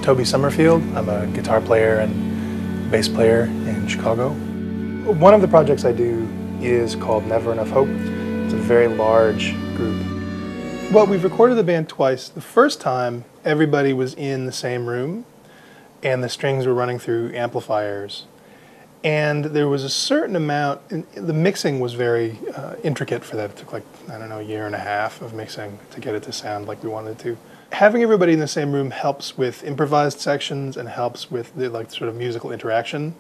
Toby Summerfield. I'm a guitar player and bass player in Chicago. One of the projects I do is called Never Enough Hope. It's a very large group. Well, we've recorded the band twice. The first time, everybody was in the same room, and the strings were running through amplifiers. And there was a certain amount, the mixing was very intricate for that. It took like, I don't know, a year and a half of mixing to get it to sound like we wanted it to. Having everybody in the same room helps with improvised sections and helps with the sort of musical interaction.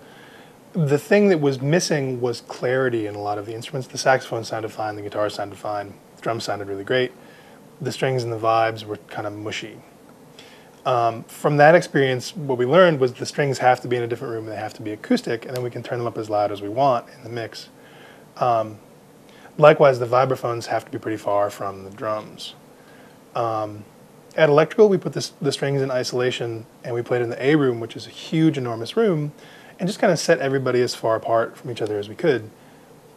The thing that was missing was clarity in a lot of the instruments. The saxophone sounded fine, the guitar sounded fine, the drums sounded really great. The strings and the vibes were kind of mushy. From that experience, what we learned was the strings have to be in a different room and they have to be acoustic, and then we can turn them up as loud as we want in the mix. Likewise, the vibraphones have to be pretty far from the drums. At Electrical, we put the strings in isolation, and we played in the A room, which is a huge, enormous room, and just kind of set everybody as far apart from each other as we could.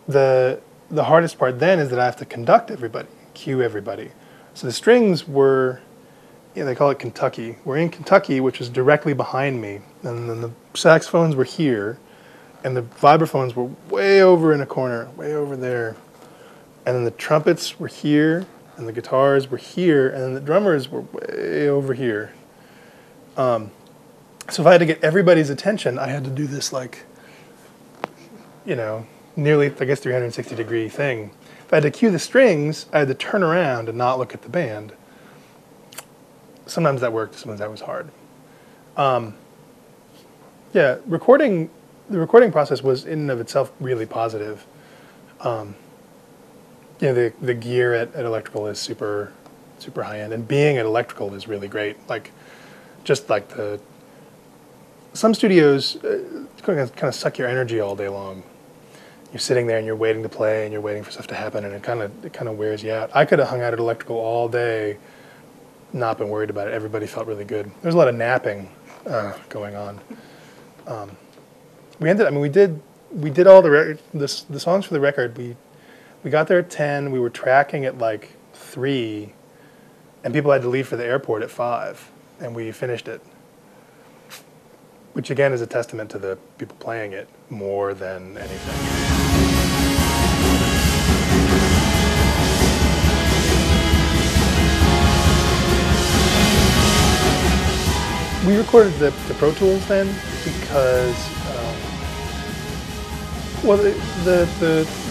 The hardest part then is that I have to conduct everybody, cue everybody. So the strings were, they call it Kentucky. We're in Kentucky, which is directly behind me, and then the saxophones were here, and the vibraphones were way over in a corner, way over there, and then the trumpets were here, and the guitars were here, and then the drummers were way over here. So if I had to get everybody's attention, I had to do this nearly, I guess, 360-degree thing. If I had to cue the strings, I had to turn around and not look at the band. Sometimes that worked, sometimes that was hard. Yeah, the recording process was in and of itself really positive. The gear at Electrical is super high-end, and being at Electrical is really great. Some studios kind of suck your energy all day long. You're sitting there and you're waiting to play and you're waiting for stuff to happen, and it kind of wears you out. I could have hung out at Electrical all day, not been worried about it. Everybody felt really good. There's a lot of napping going on. We did all the songs for the record. We got there at 10, we were tracking at like 3, and people had to leave for the airport at 5, and we finished it. Which again is a testament to the people playing it more than anything. We recorded the Pro Tools then because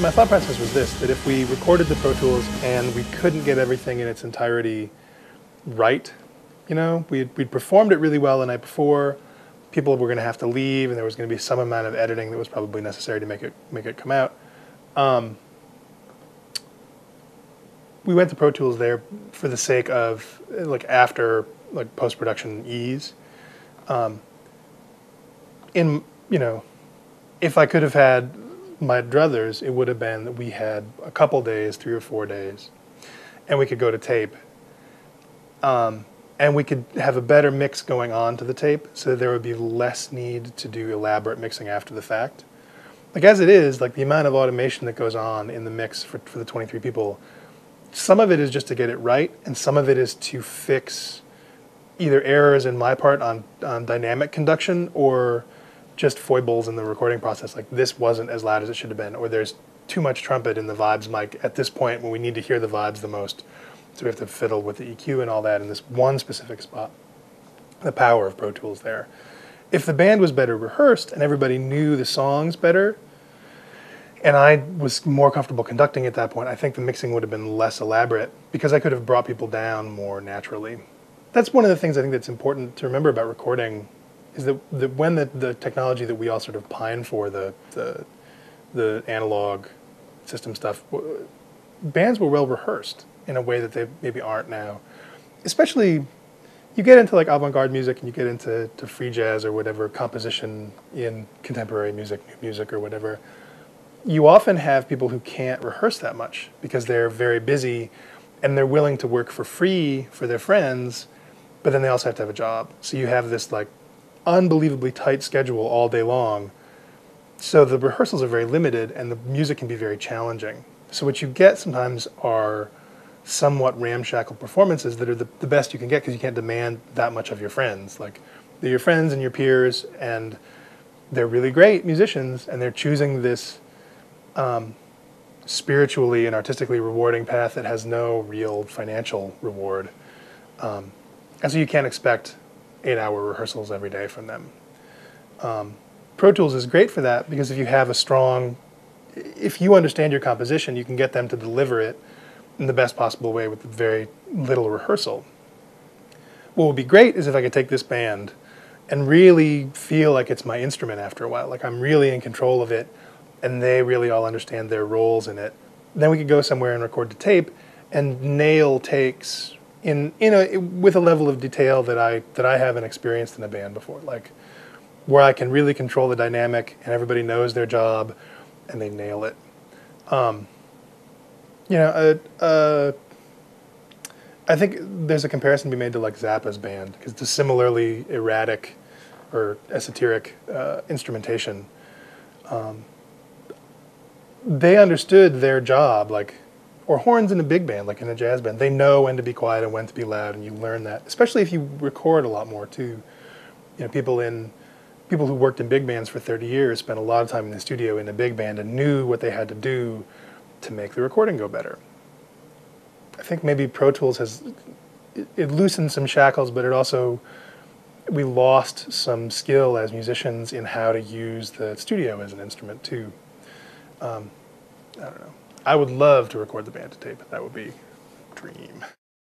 my thought process was this, that if we recorded the Pro Tools and we couldn't get everything in its entirety right, we'd performed it really well the night before, people were going to have to leave, and there was going to be some amount of editing that was probably necessary to make it come out. We went to Pro Tools there for the sake of after post-production ease. If I could have had my druthers, it would have been that we had a couple days, 3 or 4 days, and we could go to tape. And we could have a better mix going on to the tape, so that there would be less need to do elaborate mixing after the fact. As it is, the amount of automation that goes on in the mix for the 23 people, some of it is just to get it right, and some of it is to fix either errors in my part on dynamic conduction, or just foibles in the recording process, this wasn't as loud as it should have been, or there's too much trumpet in the vibes mic at this point when we need to hear the vibes the most. So we have to fiddle with the EQ and all that in this one specific spot. The power of Pro Tools there. If the band was better rehearsed and everybody knew the songs better, and I was more comfortable conducting at that point, I think the mixing would have been less elaborate because I could have brought people down more naturally. That's one of the things I think that's important to remember about recording, is that when the technology that we all sort of pine for, the analog system stuff, bands were well rehearsed in a way that they maybe aren't now. Especially, you get into avant-garde music and you get into free jazz or whatever, composition in contemporary music, new music or whatever. You often have people who can't rehearse that much because they're very busy and they're willing to work for free for their friends, but then they also have to have a job. So you have this unbelievably tight schedule all day long. So the rehearsals are very limited and the music can be very challenging. So what you get sometimes are somewhat ramshackle performances that are the best you can get because you can't demand that much of your friends. They're your friends and your peers, and they're really great musicians, and they're choosing this spiritually and artistically rewarding path that has no real financial reward. And so you can't expect 8-hour rehearsals every day from them. Pro Tools is great for that because if you understand your composition, you can get them to deliver it in the best possible way with very little rehearsal. What would be great is if I could take this band and really feel like it's my instrument after a while, like I'm really in control of it, and they really all understand their roles in it. Then we could go somewhere and record the tape and nail takes with a level of detail that I haven't experienced in a band before, like where I can really control the dynamic and everybody knows their job and they nail it. I think there's a comparison to be made to like Zappa's band because it's a similarly erratic or esoteric instrumentation. They understood their job, or horns in a big band, like in a jazz band. They know when to be quiet and when to be loud, and you learn that, especially if you record a lot more too. People who worked in big bands for 30 years spent a lot of time in the studio in a big band and knew what they had to do to make the recording go better. I think maybe Pro Tools it loosened some shackles, but we lost some skill as musicians in how to use the studio as an instrument too. I don't know. I would love to record the band to tape. That would be a dream.